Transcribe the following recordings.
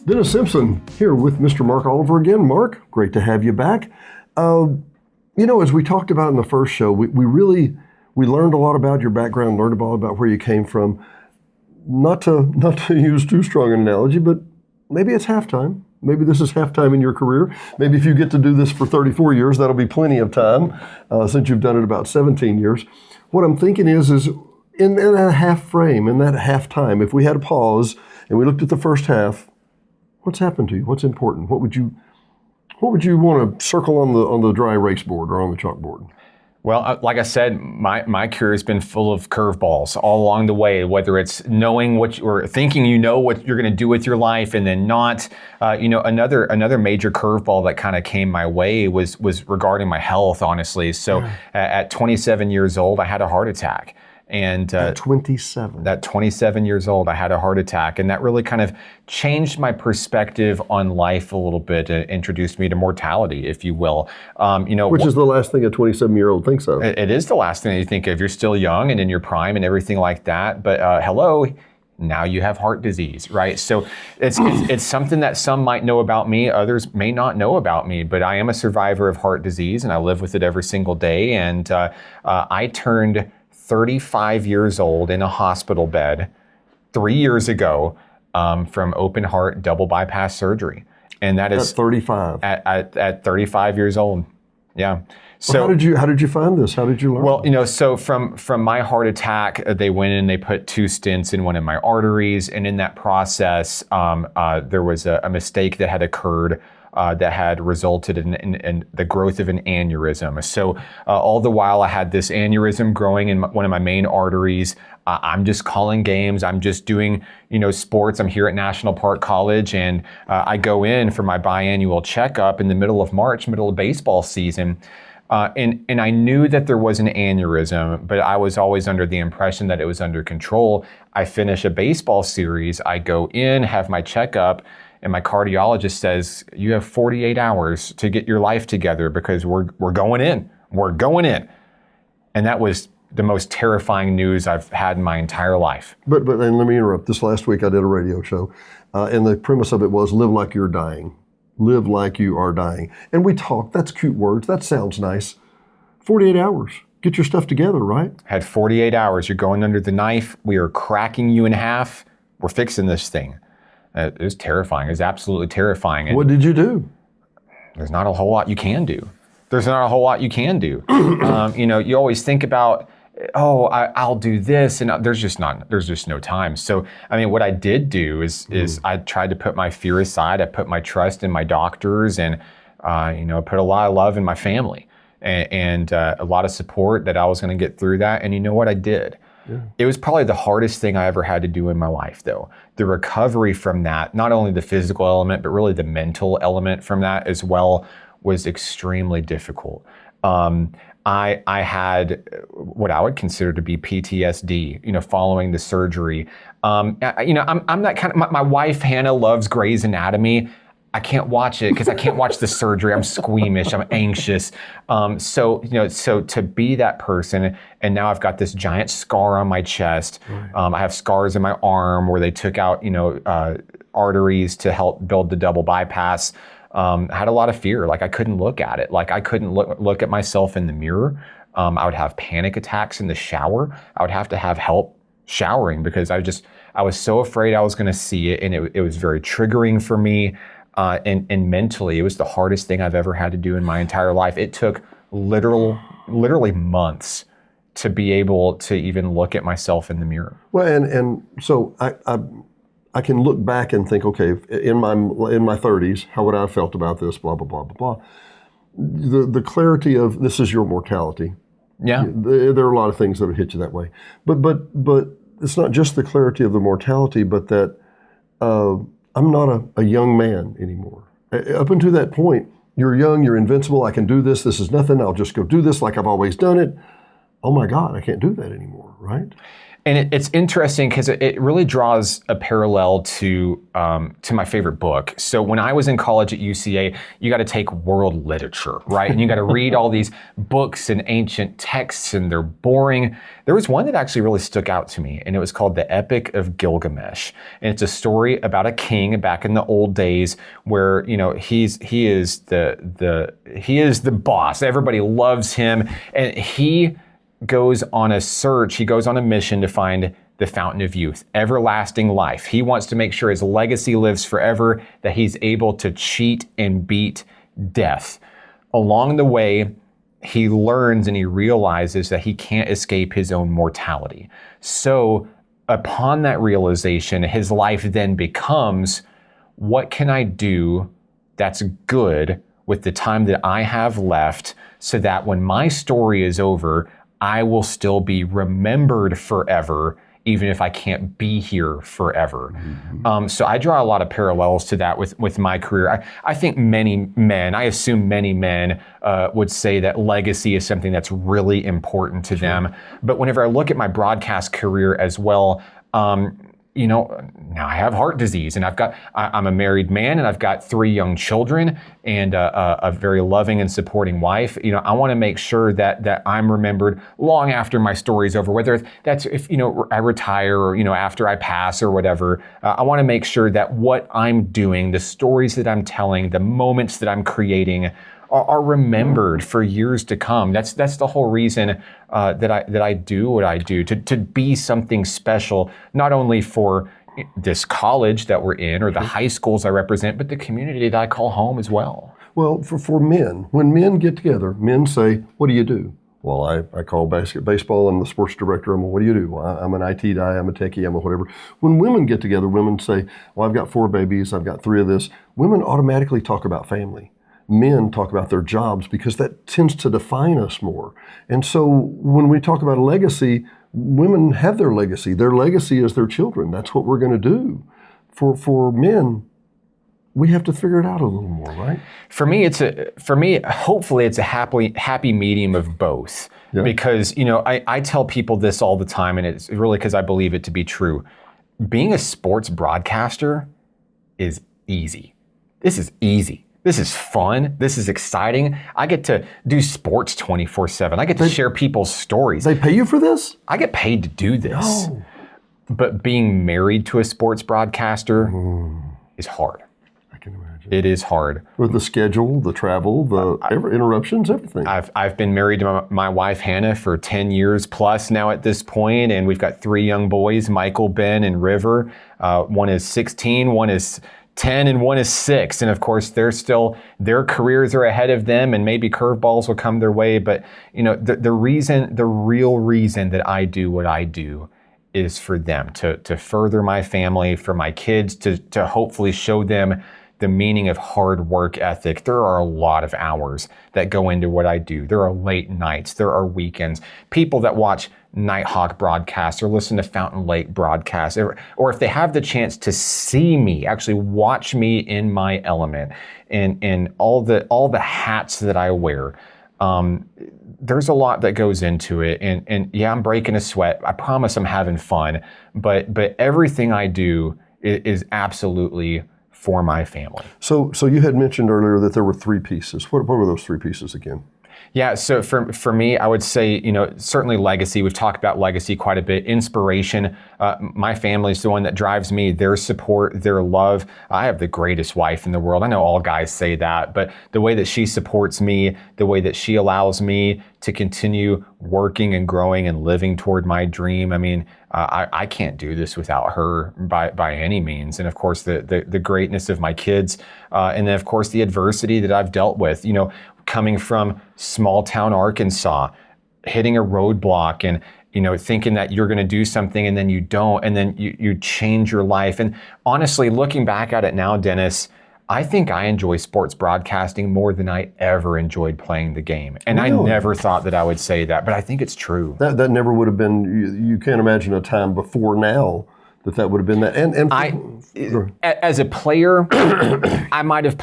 Dennis Simpson here with Mr. Mark Oliver again. Mark, great to have you back. As we talked about in the first show, we learned a lot about your background, learned a lot about where you came from. Not to use too strong an analogy, but maybe it's halftime. Maybe this is halftime in your career. Maybe if you get to do this for 34 years, that'll be plenty of time, since you've done it about 17 years. What I'm thinking is in that half frame, in that halftime, if we had a pause and we looked at the first half, what's happened to you? What's important? What would you want to circle on the dry erase board or on the chalkboard? Well, like I said, my career has been full of curveballs all along the way, whether it's knowing or thinking you know what you're going to do with your life and then not. Another major curveball that kind of came my way was regarding my health, honestly. So at 27 years old, I had a heart attack. And at 27. At 27 years old, I had a heart attack, and that really kind of changed my perspective on life a little bit. It introduced me to mortality, if you will. Which is the last thing a 27-year-old thinks of. It is the last thing that you think of. You're still young and in your prime and everything like that. But now you have heart disease, right? So it's something that some might know about me, others may not know about me. But I am a survivor of heart disease, and I live with it every single day. And I turned 35 years old in a hospital bed 3 years ago from open heart double bypass surgery. And that is at 35. At 35 years old. Yeah. So how did you find this? How did you learn? Well, so from my heart attack, they went in, they put 2 stents in one of my arteries. And in that process, there was a mistake that had occurred that had resulted in the growth of an aneurysm. So all the while I had this aneurysm growing in one of my main arteries. I'm just calling games. I'm just doing, sports. I'm here at National Park College, and I go in for my biannual checkup in the middle of March, middle of baseball season. And I knew that there was an aneurysm, but I was always under the impression that it was under control. I finish a baseball series. I go in, have my checkup, and my cardiologist says, you have 48 hours to get your life together because we're going in. We're going in. And that was the most terrifying news I've had in my entire life. But then let me interrupt. This last week I did a radio show, and the premise of it was live like you're dying. Live like you are dying. And we talked. That's cute words. That sounds nice. 48 hours. Get your stuff together, right? Had 48 hours. You're going under the knife. We are cracking you in half. We're fixing this thing. It was terrifying. It was absolutely terrifying. And what did you do? There's not a whole lot you can do. You always think about, I'll do this, and there's just no time. So, what I did do is I tried to put my fear aside. I put my trust in my doctors, and put a lot of love in my family, and a lot of support that I was going to get through that. And you know what I did? Yeah. It was probably the hardest thing I ever had to do in my life, though. The recovery from that, not only the physical element, but really the mental element from that as well, was extremely difficult. I had what I would consider to be PTSD, following the surgery. I'm that kind of, my wife, Hannah, loves Grey's Anatomy. I can't watch it because I can't watch the surgery. I'm squeamish. I'm anxious. So to be that person, and now I've got this giant scar on my chest. Right. I have scars in my arm where they took out, arteries to help build the double bypass. I had a lot of fear. Like I couldn't look at it. Like I couldn't look at myself in the mirror. I would have panic attacks in the shower. I would have to have help showering because I was so afraid I was going to see it, and it was very triggering for me. And mentally, it was the hardest thing I've ever had to do in my entire life. It took literally months to be able to even look at myself in the mirror. Well, and so I can look back and think, okay, in my 30s, how would I have felt about this? Blah blah blah blah blah. The clarity of this is your mortality. Yeah, there are a lot of things that would hit you that way. But it's not just the clarity of the mortality, but that. I'm not a young man anymore. Up until that point, you're young, you're invincible, I can do this is nothing, I'll just go do this like I've always done it. Oh my God, I can't do that anymore, right? And it's interesting because it really draws a parallel to my favorite book. So when I was in college at UCA, you got to take world literature, right? And you got to read all these books and ancient texts, and they're boring. There was one that actually really stuck out to me, and it was called The Epic of Gilgamesh. And it's a story about a king back in the old days where, he is the boss. Everybody loves him, and he goes on a search, he goes on a mission to find the fountain of youth, everlasting life. He wants to make sure his legacy lives forever, that he's able to cheat and beat death. Along the way, he learns and he realizes that he can't escape his own mortality. So upon that realization, his life then becomes, what can I do that's good with the time that I have left, so that when my story is over, I will still be remembered forever, even if I can't be here forever. So I draw a lot of parallels to that with my career. I think many men, I assume many men would say that legacy is something that's really important to them. But whenever I look at my broadcast career as well, now I have heart disease, and I'm a married man, and I've got 3 young children and a very loving and supporting wife. I want to make sure that I'm remembered long after my story's over, whether that's if I retire or after I pass or whatever. I want to make sure that what I'm doing, the stories that I'm telling, the moments that I'm creating, are remembered for years to come. That's the whole reason that I do what I do, to be something special, not only for this college that we're in or the high schools I represent, but the community that I call home as well. Well, for men, when men get together, men say, what do you do? Well, I call baseball, I'm the sports director. What do you do? Well, I'm an IT guy, I'm a techie, I'm a whatever. When women get together, women say, well, I've got 4 babies, I've got 3 of this. Women automatically talk about family. Men talk about their jobs because that tends to define us more. And so when we talk about a legacy, women have their legacy. Their legacy is their children. That's what we're going to do. For men, we have to figure it out a little more, right? For me, hopefully it's a happy medium of both. Yeah. Because, I tell people this all the time, and it's really because I believe it to be true. Being a sports broadcaster is easy. This is easy. This is fun. This is exciting. I get to do sports 24/7. I get to share people's stories. They pay you for this? I get paid to do this. No. But being married to a sports broadcaster is hard. I can imagine. It is hard. With the schedule, the travel, the interruptions, everything. I've been married to my wife, Hannah, for 10 years plus now at this point, and we've got 3 young boys, Michael, Ben, and River. One is 16, one is 10, and one is 6. And of course, their careers are ahead of them, and maybe curveballs will come their way. But the real reason that I do what I do is for them, to further my family, for my kids, to hopefully show them the meaning of hard work ethic. There are a lot of hours that go into what I do. There are late nights, there are weekends. People that watch Nighthawk broadcasts or listen to Fountain Lake broadcasts, or if they have the chance to see me, actually watch me in my element, and all the hats that I wear. There's a lot that goes into it, and yeah, I'm breaking a sweat. I promise I'm having fun, but everything I do is absolutely for my family. So you had mentioned earlier that there were 3 pieces. What were those 3 pieces again? Yeah, so for me, I would say, certainly legacy. We've talked about legacy quite a bit. Inspiration. My family is the one that drives me. Their support, their love. I have the greatest wife in the world. I know all guys say that, but the way that she supports me, the way that she allows me to continue working and growing and living toward my dream. I mean, I can't do this without her by any means. And of course, the greatness of my kids, and then of course the adversity that I've dealt with. Coming from small town Arkansas, hitting a roadblock and, thinking that you're going to do something and then you don't, and then you change your life. And honestly, looking back at it now, Dennis, I think I enjoy sports broadcasting more than I ever enjoyed playing the game. And really? I never thought that I would say that, but I think it's true. That never would have been, you can't imagine a time before now that would have been that. As a player, I might have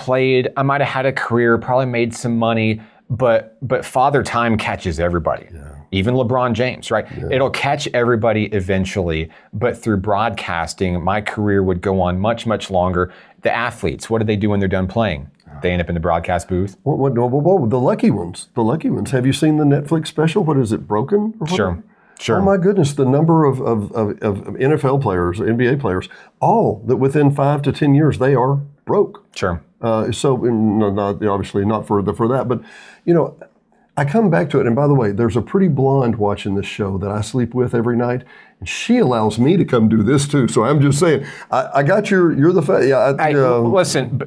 had a career, probably made some money, but Father Time catches everybody. Even LeBron James, right? It'll catch everybody eventually, but through broadcasting, my career would go on much, much longer. The athletes, what do they do when they're done playing? They end up in the broadcast booth. What, the lucky ones. The lucky ones. Have you seen the Netflix special? What is it, Broken? Or Sure. Oh my goodness, the number of NFL players, NBA players, all that within 5 to 10 years, they are broke. Sure. Obviously not for that, but I come back to it. And by the way, there's a pretty blonde watching this show that I sleep with every night, and she allows me to come do this too. So I'm just saying, I got you're the listen,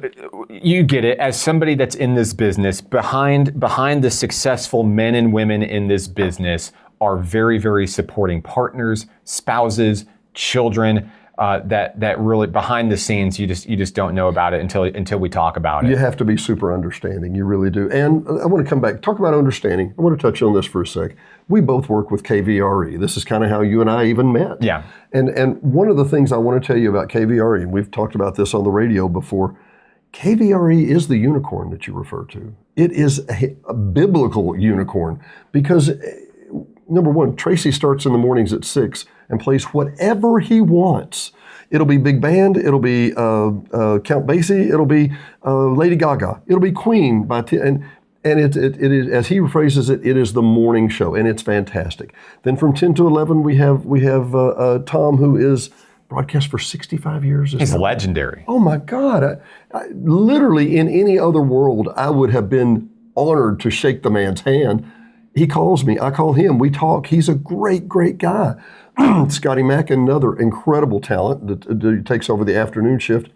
you get it. As somebody that's in this business, behind the successful men and women in this business are very, very supporting partners, spouses, children. That really behind the scenes, you just don't know about it until we talk about it. You have to be super understanding. You really do. And I want to come back, talk about understanding. I want to touch on this for a sec. We both work with KVRE. This is kind of how you and I even met. Yeah. And one of the things I want to tell you about KVRE, and we've talked about this on the radio before, KVRE is the unicorn that you refer to. It is a biblical unicorn because, number one, Tracy starts in the mornings at 6 and plays whatever he wants. It'll be big band, it'll be Count Basie, it'll be Lady Gaga, it'll be Queen by and it is, as he phrases it, it is the morning show, and it's fantastic. Then from 10 to 11, we have Tom, who is broadcast for 65 years. He's legendary. Oh my God! I literally, in any other world, I would have been honored to shake the man's hand. He calls me, I call him, we talk. He's a great, great guy. Scotty Mack, another incredible talent that takes over the afternoon shift.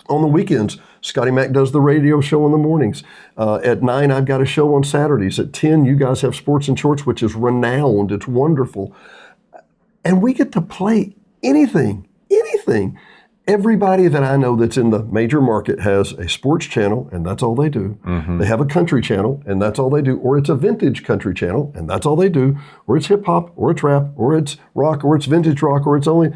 On the weekends, Scotty Mack does the radio show in the mornings. At 9, I've got a show on Saturdays. At 10, you guys have Sports and Shorts, which is renowned. It's wonderful. And we get to play anything. Everybody that I know that's in the major market has a sports channel, and that's all they do. Mm-hmm. They have a country channel, and that's all they do. Or it's a vintage country channel, and that's all they do. Or it's hip hop, or it's rap, or it's rock, or it's vintage rock, or it's only...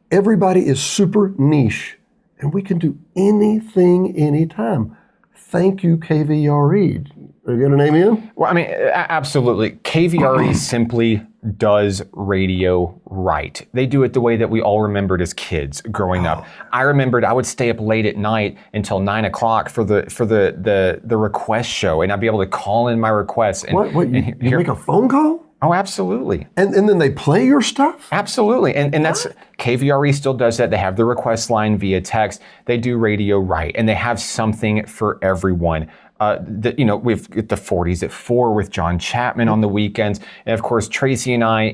Everybody is super niche, and we can do anything, anytime. Thank you, KVRE. Are you going to name in? Well, I mean, absolutely. KVRE simply does radio right. They do it the way that we all remembered as kids growing up. I remembered I would stay up late at night until 9 o'clock for the request show, and I'd be able to call in my requests. And, what? You make a phone call? Oh, absolutely. And then they play your stuff? Absolutely. And that's, KVRE still does that. They have the request line via text. They do radio right, and they have something for everyone. We've got the 40s at 4 with John Chapman on the weekends. And of course, Tracy and I,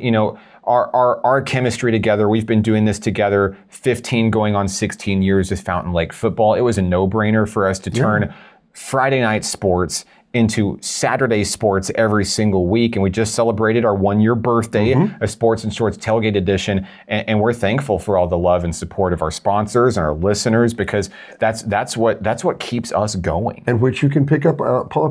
our chemistry together, we've been doing this together 15 going on 16 years with Fountain Lake football. It was a no-brainer for us to turn Friday night sports into Saturday sports every single week. And we just celebrated our 1-year birthday of Sports and Shorts Tailgate Edition. And we're thankful for all the love and support of our sponsors and our listeners, because that's what keeps us going. And which you can pick up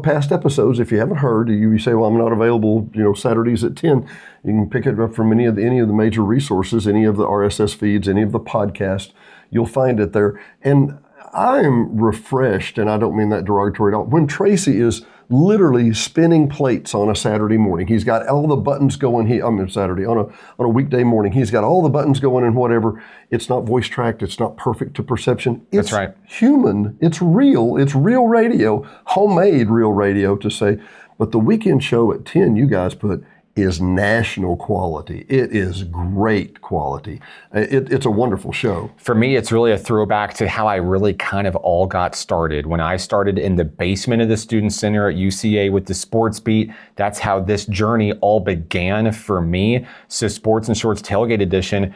past episodes if you haven't heard. You say, well, I'm not available, Saturdays at 10. You can pick it up from any of the major resources, any of the RSS feeds, any of the podcasts. You'll find it there. And I'm refreshed, and I don't mean that derogatory at all, when Tracy is literally spinning plates on a Saturday morning. He's got all the buttons going. Saturday, on a weekday morning, he's got all the buttons going and whatever. It's not voice tracked. It's not perfect to perception. It's That's right. Human. It's real. It's real radio, homemade real radio to say. But the weekend show at 10, you guys put, is national quality. It is great quality. It's a wonderful show. For me, it's really a throwback to how I really kind of all got started. When I started in the basement of the Student Center at UCA with the Sports Beat, that's how this journey all began for me. So Sports and Shorts Tailgate Edition,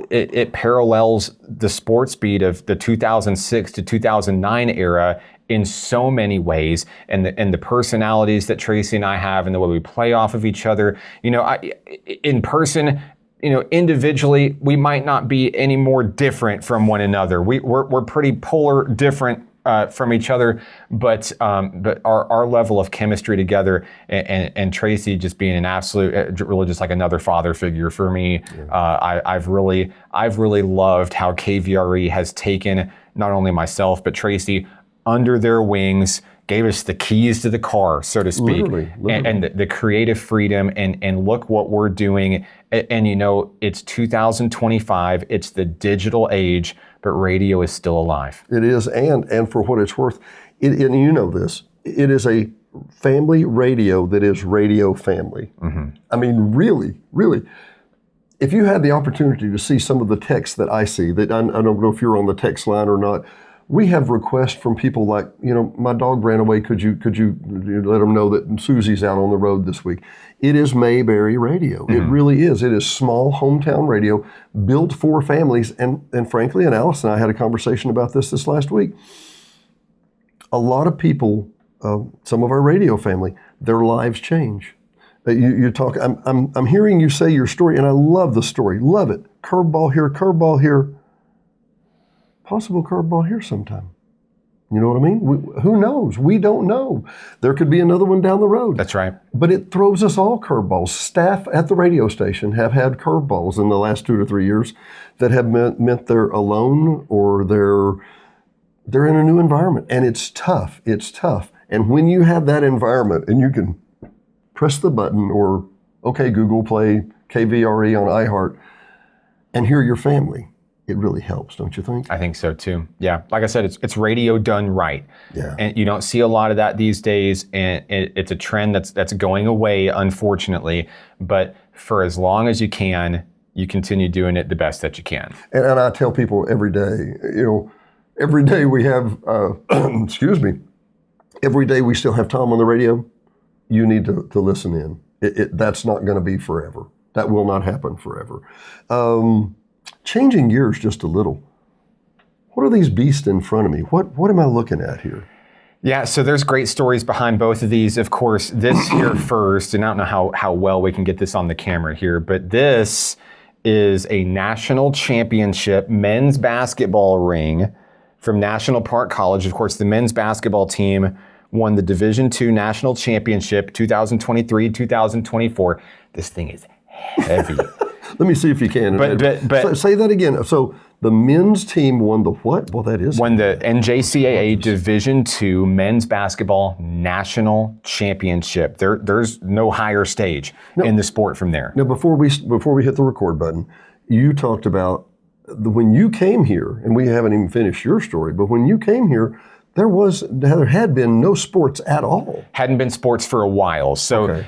it parallels the Sports Beat of the 2006 to 2009 era in so many ways, and the personalities that Tracy and I have, and the way we play off of each other. In person, individually, we might not be any more different from one another. We're pretty polar different from each other, but our level of chemistry together, and Tracy just being an absolute, really just like another father figure for me. Yeah. I've really loved how KVRE has taken not only myself but Tracy under their wings, gave us the keys to the car, so to speak, Literally. and the creative freedom, and look what we're doing. And it's 2025, it's the digital age, but radio is still alive. It is, and for what it's worth, and you know this, it is a family radio that is radio family. I mean, really, really. If you had the opportunity to see some of the texts that I see, that I don't know if you're on the text line or not, we have requests from people like, my dog ran away. Could you let them know that Susie's out on the road this week? It is Mayberry radio. It really is. It is small hometown radio built for families. And frankly, and Alice and I had a conversation about this last week. A lot of people, some of our radio family, their lives change. You talk. I'm hearing you say your story, and I love the story. Love it. Curveball here. Possible curveball here sometime. You know what I mean? Who knows? We don't know. There could be another one down the road. That's right. But it throws us all curveballs. Staff at the radio station have had curveballs in the last 2 to 3 years that have meant they're alone or they're in a new environment, and it's tough. It's tough. And when you have that environment, and you can press the button or, okay, Google, play KVRE on iHeart and hear your family. It really helps, don't you think? I think so too. Yeah, like I said, it's radio done right. Yeah. And you don't see a lot of that these days, and it's a trend that's going away, unfortunately. But for as long as you can, you continue doing it the best that you can. And I tell people every day, every day we have, excuse me, every day we still have Tom on the radio. You need to listen in. That's not going to be forever. That will not happen forever. Changing gears just a little. What are these beasts in front of me? What am I looking at here? Yeah, so there's great stories behind both of these. Of course, this here first, and I don't know how well we can get this on the camera here, but this is a national championship men's basketball ring from National Park College. Of course, the men's basketball team won the Division II National Championship 2023, 2024. This thing is heavy. Let me see if you can. But say that again. So the men's team won the what? Well, that is. Won the NJCAA Division II Men's Basketball National Championship. There's no higher stage in the sport from there. Now, before we hit the record button, you talked about when you came here, and we haven't even finished your story, but when you came here, there had been no sports at all. Hadn't been sports for a while. So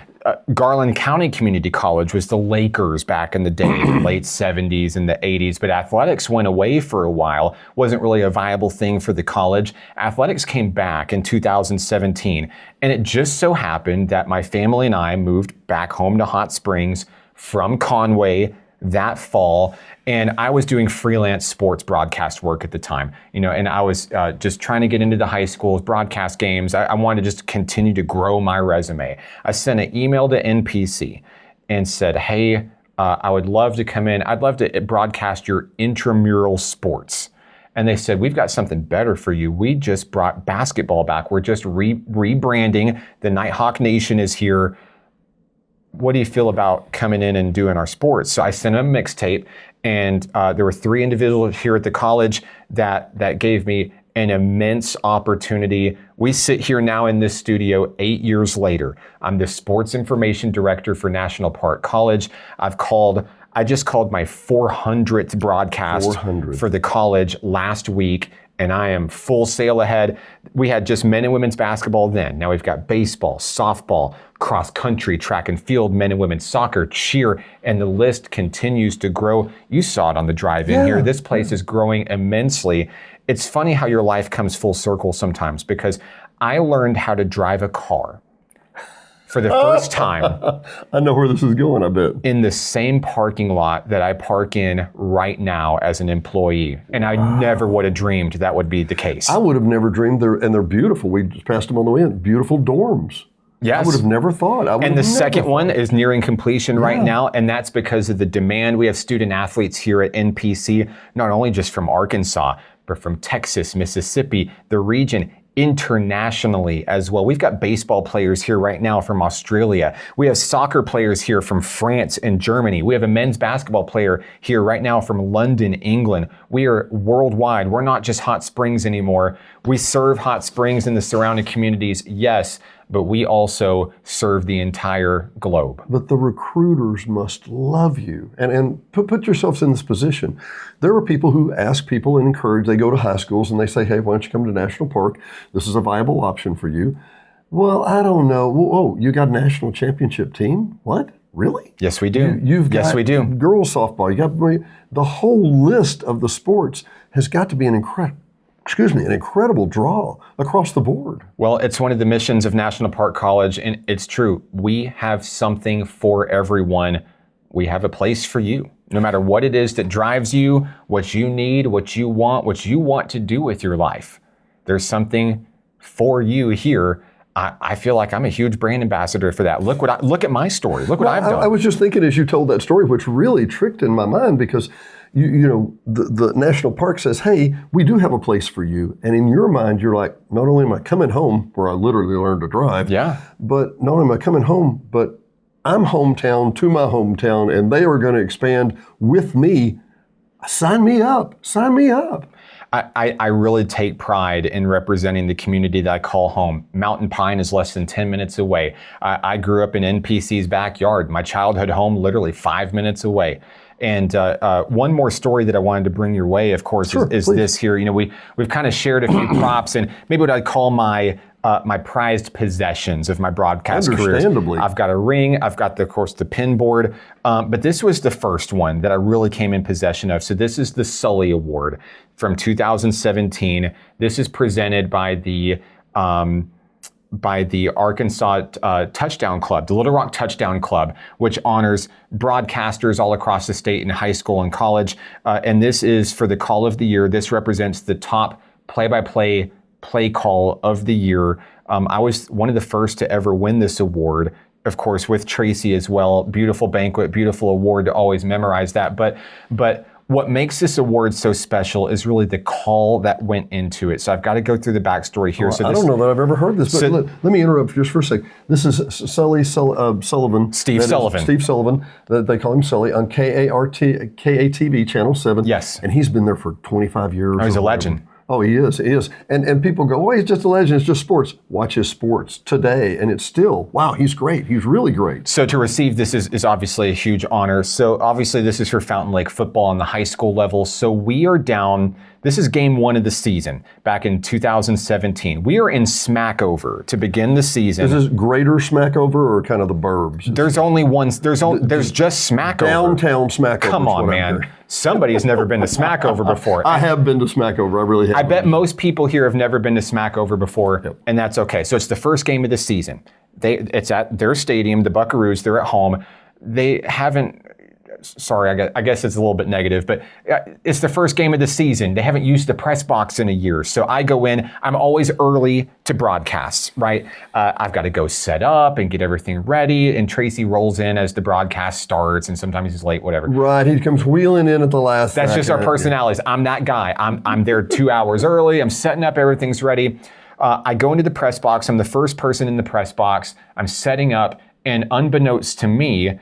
Garland County Community College was the Lakers back in the day, the late 70s and the 80s, but athletics went away for a while. Wasn't really a viable thing for the college. Athletics came back in 2017, and it just so happened that my family and I moved back home to Hot Springs from Conway that fall, and I was doing freelance sports broadcast work at the time, and I was just trying to get into the high schools, broadcast games. I wanted to just continue to grow my resume. I sent an email to NPC and said, hey, I would love to come in. I'd love to broadcast your intramural sports. And they said, we've got something better for you. We just brought basketball back. We're just rebranding. The Nighthawk Nation is here. What do you feel about coming in and doing our sports? So I sent them a mixtape, and there were 3 individuals here at the college that gave me an immense opportunity. We sit here now in this studio 8 years later. I'm the sports information director for National Park College. I just called my 400th broadcast for the college last week, and I am full sail ahead. We had just men and women's basketball then. Now we've got baseball, softball, cross country, track and field, men and women's soccer, cheer, and the list continues to grow. You saw it on the drive in here. This place is growing immensely. It's funny how your life comes full circle sometimes, because I learned how to drive a car for the first time. I know where this is going, I bet. In the same parking lot that I park in right now as an employee. And I never would have dreamed that would be the case. I would have never dreamed, and they're beautiful. We just passed them on the way in. Beautiful dorms. Yes. I would have never thought. And the second one is nearing completion right now, and that's because of the demand. We have student athletes here at NPC, not only just from Arkansas, but from Texas, Mississippi, the region. internationally as well. We've got baseball players here right now from Australia. We have soccer players here from France and Germany. We have a men's basketball player here right now from London, England. We are worldwide. We're not just Hot Springs anymore. We serve Hot Springs and the surrounding communities, yes, but we also serve the entire globe. But the recruiters must love you. And put yourselves in this position. There are people who ask people and encourage, they go to high schools and they say, hey, why don't you come to National Park? This is a viable option for you. Well, I don't know. Whoa, you got a national championship team? What? Really? Yes, we do. You've got yes, we do. Girls softball. You got the whole list of the sports has got to be an incredible draw across the board. Well, it's one of the missions of National Park College, and it's true. We have something for everyone. We have a place for you. No matter what it is that drives you, what you need, what you want to do with your life. There's something for you here. I feel like I'm a huge brand ambassador for that. Look at my story. Look what I've done. I was just thinking as you told that story, which really tricked in my mind because the national park says, hey, we do have a place for you. And in your mind, you're like, not only am I coming home where I literally learned to drive, but not only am I coming home, but I'm hometown to my hometown and they are going to expand with me. Sign me up. Sign me up. I really take pride in representing the community that I call home. Mountain Pine is less than 10 minutes away. I grew up in NPC's backyard. My childhood home literally 5 minutes away. And one more story that I wanted to bring your way, of course, is this here. You know, we've kind of shared a few props and maybe what I'd call my prized possessions of my broadcast career. Understandably. I've got a ring. I've got, of course, the pin board. But this was the first one that I really came in possession of. So this is the Sully Award from 2017. This is presented by the Arkansas Touchdown Club, the Little Rock Touchdown Club, which honors broadcasters all across the state in high school and college. And this is for the call of the year. This represents the top play-by-play play call of the year. I was one of the first to ever win this award, of course, with Tracy as well. Beautiful banquet, beautiful award to always memorize that. But what makes this award so special is really the call that went into it. So I've got to go through the backstory here. I don't know that I've ever heard this, but let me interrupt just for a sec. This is Sullivan. Steve Sullivan. Steve Sullivan. They call him Sully on KATV Channel 7. Yes. And he's been there for 25 years. Oh, he's a legend. Oh, he is. And people go, well, he's just a legend. It's just sports. Watch his sports today. And it's still, wow, he's great. He's really great. So to receive this is obviously a huge honor. So obviously this is for Fountain Lake football on the high school level. So we are down, this is game one of the season back in 2017. We are in Smackover to begin the season. Is this greater Smackover or kind of the burbs? There's just Smackover. Downtown Smackover. Come on, man. Somebody has never been to Smackover before. I have been to Smackover. I really have. I bet most people here have never been to Smackover before, and that's okay. So it's the first game of the season. It's at their stadium, the Buckaroos. They're at home. They haven't. Sorry, I guess it's a little bit negative, but it's the first game of the season. They haven't used the press box in a year. So I go in, I'm always early to broadcasts, right? I've got to go set up and get everything ready. And Tracy rolls in as the broadcast starts, and sometimes he's late, whatever. Right, he comes wheeling in at the last That's just our personalities. I'm that guy. I'm there 2 hours early. I'm setting up, everything's ready. I go into the press box. I'm the first person in the press box. I'm setting up, and unbeknownst to me,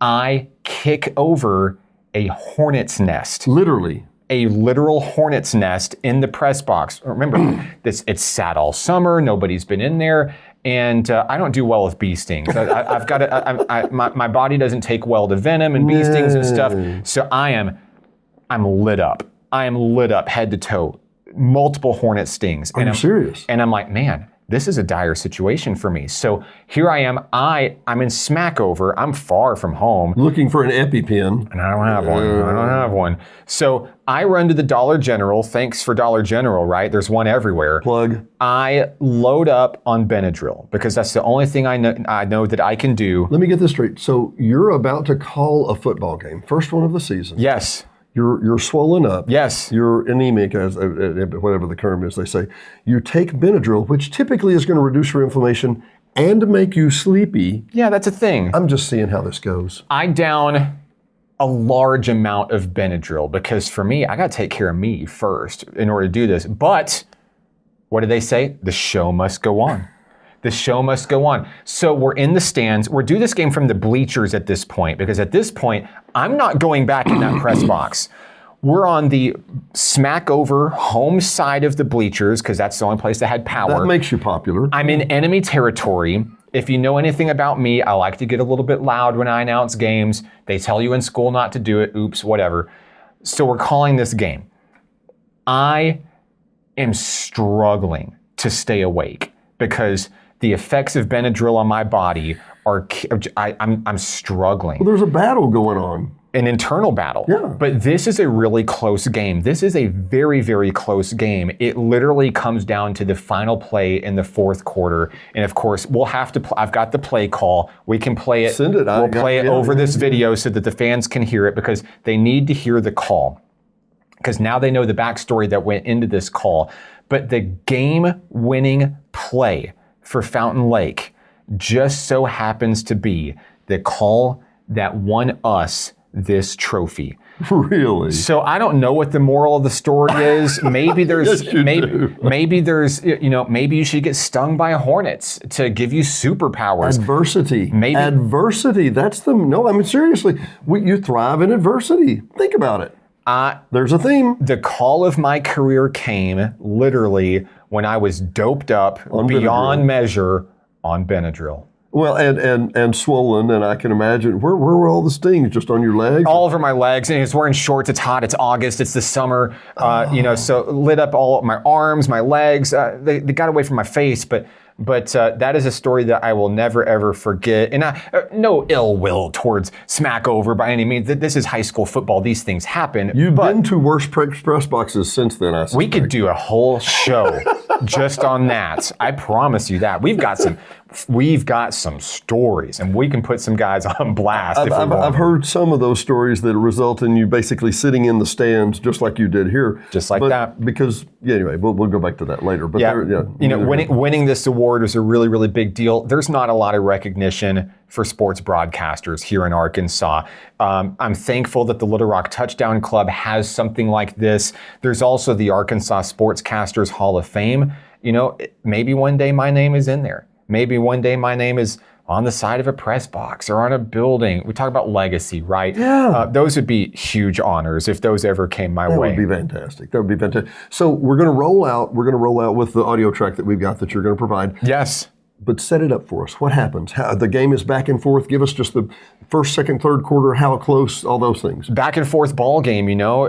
I kick over a hornet's nest. Literally. A literal hornet's nest in the press box. Remember, it's sat all summer. Nobody's been in there. And I don't do well with bee stings. I've got my body doesn't take well to venom and bee stings and stuff. So I'm lit up. I am lit up head to toe. Multiple hornet stings. Are you serious? And I'm like, man, this is a dire situation for me. So here I am. I'm in Smackover. I'm far from home. Looking for an EpiPen. And I don't have one. So I run to the Dollar General. Thanks for Dollar General, right? There's one everywhere. Plug. I load up on Benadryl because that's the only thing I know that I can do. Let me get this straight. So you're about to call a football game. First one of the season. Yes. You're swollen up. Yes. You're anemic, as whatever the term is, they say. You take Benadryl, which typically is going to reduce your inflammation and make you sleepy. Yeah, that's a thing. I'm just seeing how this goes. I down a large amount of Benadryl because for me, I got to take care of me first in order to do this. But What do they say? The show must go on. The show must go on. So we're in the stands. We're doing this game from the bleachers at this point, because at this point, I'm not going back in that press box. We're on the smack over home side of the bleachers, because that's the only place that had power. That makes you popular. I'm in enemy territory. If you know anything about me, I like to get a little bit loud when I announce games. They tell you in school not to do it. Oops, whatever. So we're calling this game. I am struggling to stay awake because the effects of Benadryl on my body are, I'm struggling. Well, there's a battle going on. An internal battle. Yeah. But this is a really close game. This is a very, very close game. It literally comes down to the final play in the fourth quarter. And of course, we'll have to, I've got the play call. We can play it. Send it. We'll play it over this video so that the fans can hear it, because they need to hear the call. Because now they know the backstory that went into this call. But the game-winning play for Fountain Lake just so happens to be the call that won us this trophy. Really? So I don't know what the moral of the story is. Maybe there's Yes, you do. maybe there's, you know, maybe you should get stung by hornets to give you superpowers. Adversity. Maybe- Adversity. That's the, no, I mean, seriously, you thrive in adversity. Think about it. There's a theme. The call of my career came literally when I was doped up On beyond Benadryl. measure on Benadryl. Well, and swollen, and I can imagine, where were all the stings? Just on your legs? All over my legs, and it's wearing shorts. It's hot. It's August. It's the summer. You know, so lit up all my arms, my legs. They got away from my face, but that is a story that I will never ever forget. And no ill will towards Smack Over by any means. This is high school football. These things happen. You've but been to worse press boxes since then, I suspect. we could do a whole show just on that. I promise you that. We've got some stories, and we can put some guys on blast. if we want. I've heard some of those stories that result in you basically sitting in the stands just like you did here. Just like that. Because, yeah, anyway, we'll go back to that later. But Yeah, you know, winning this award was a really, really big deal. There's not a lot of recognition for sports broadcasters here in Arkansas. I'm thankful that the Little Rock Touchdown Club has something like this. There's also the Arkansas Sportscasters Hall of Fame. You know, maybe one day my name is in there. Maybe one day my name is on the side of a press box or on a building. We talk about legacy, right? Yeah. Those would be huge honors if those ever came my That way. would be fantastic. That would be fantastic. So we're going to roll out. We're going to roll out with the audio track that we've got that you're going to provide. Yes. But set it up for us. What happens? How, the game is back and forth. Give us just the first, second, third quarter, how close, all those things. Back and forth ball game, you know,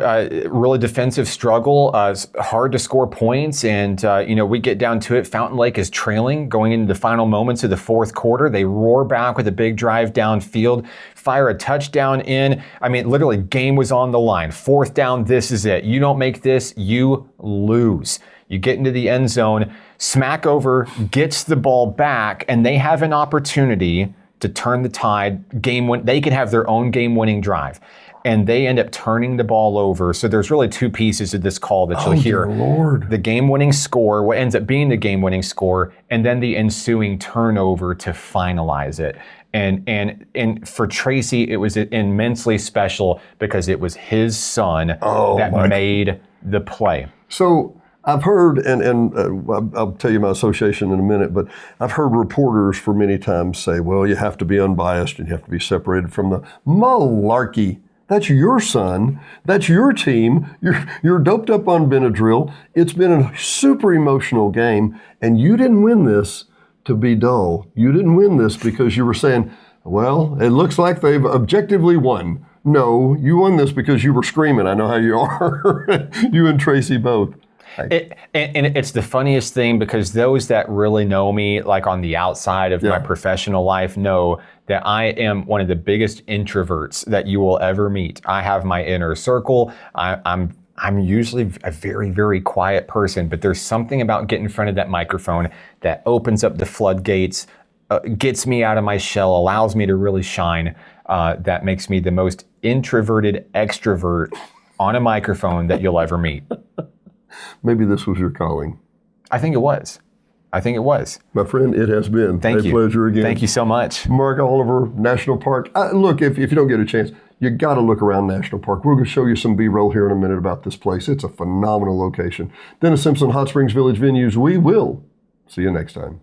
really defensive struggle, it's hard to score points. And, you know, we get down to it. Fountain Lake is trailing going into the final moments of the fourth quarter. They roar back with a big drive downfield, fire a touchdown in. I mean, literally, game was on the line. Fourth down, this is it. You don't make this, you lose. You get into the end zone, Smack Over gets the ball back, and they have an opportunity to turn the tide. They can have their own game-winning drive, and they end up turning the ball over. So there's really two pieces of this call that you'll hear. Dear Lord. The game-winning score, what ends up being the game-winning score, and then the ensuing turnover to finalize it. And for Tracy, it was immensely special because it was his son that made the play. So I've heard, and I'll tell you my association in a minute, but I've heard reporters for many times say, well, you have to be unbiased and you have to be separated from the malarkey. That's your son. That's your team. You're doped up on Benadryl. It's been a super emotional game, and you didn't win this to be dull. You didn't win this because you were saying, well, it looks like they've objectively won. No, you won this because you were screaming. I know how you are. You and Tracy both. And it's the funniest thing because those that really know me, like on the outside of my professional life, know that I am one of the biggest introverts that you will ever meet. I have my inner circle. I'm usually a very, very quiet person, but there's something about getting in front of that microphone that opens up the floodgates, gets me out of my shell, allows me to really shine. That makes me the most introverted extrovert on a microphone that you'll ever meet. Maybe this was your calling. I think it was. My friend, it has been Thank a you. pleasure again. Thank you so much. Mark Oliver, National Park. Look, if you don't get a chance, you got to look around National Park. We're going to show you some B-roll here in a minute about this place. It's a phenomenal location. Dennis Simpson, Hot Springs Village Venues. We will see you next time.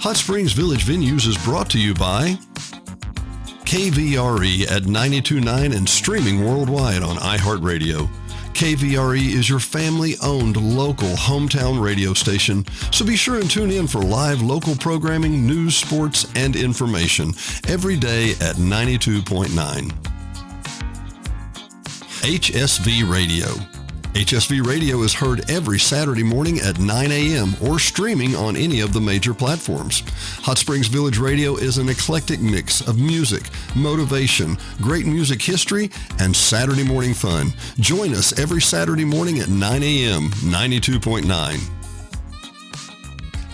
Hot Springs Village Venues is brought to you by KVRE at 92.9 and streaming worldwide on iHeartRadio. KVRE is your family-owned local hometown radio station, so be sure and tune in for live local programming, news, sports, and information every day at 92.9. HSV Radio. HSV Radio is heard every Saturday morning at 9 a.m. or streaming on any of the major platforms. Hot Springs Village Radio is an eclectic mix of music, motivation, great music history, and Saturday morning fun. Join us every Saturday morning at 9 a.m., 92.9.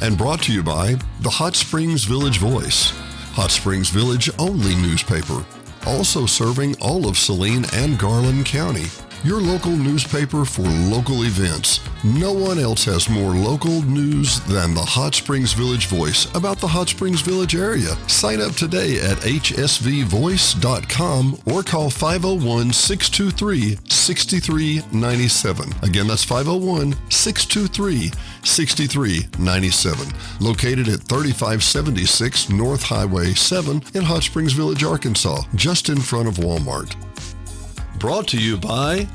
And brought to you by the Hot Springs Village Voice, Hot Springs Village only newspaper, also serving all of Saline and Garland County. Your local newspaper for local events. No one else has more local news than the Hot Springs Village Voice about the Hot Springs Village area. Sign up today at hsvvoice.com or call 501-623-6397. Again, that's 501-623-6397. Located at 3576 North Highway 7 in Hot Springs Village, Arkansas, just in front of Walmart. Brought to you by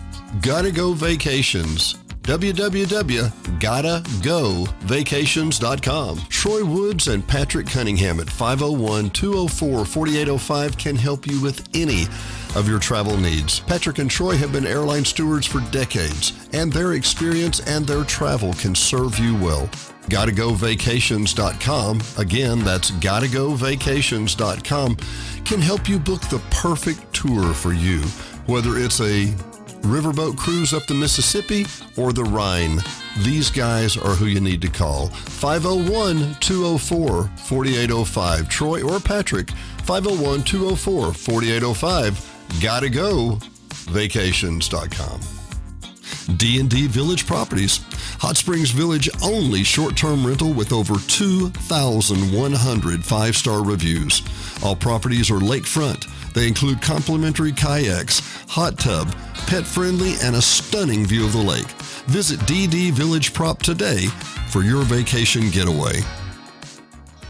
Gotta Go Vacations. www.gottagovacations.com. Troy Woods and Patrick Cunningham at 501-204-4805 can help you with any of your travel needs. Patrick and Troy have been airline stewards for decades, and their experience and their travel can serve you well. GottaGoVacations.com, again, that's GottaGoVacations.com, can help you book the perfect tour for you. Whether it's a riverboat cruise up the Mississippi or the Rhine, these guys are who you need to call. 501-204-4805. Troy or Patrick, 501-204-4805. GottaGoVacations.com. D&D Village Properties. Hot Springs Village only short-term rental with over 2,100 five-star reviews. All properties are lakefront. They include complimentary kayaks, hot tub, pet-friendly, and a stunning view of the lake. Visit DD Village Prop today for your vacation getaway.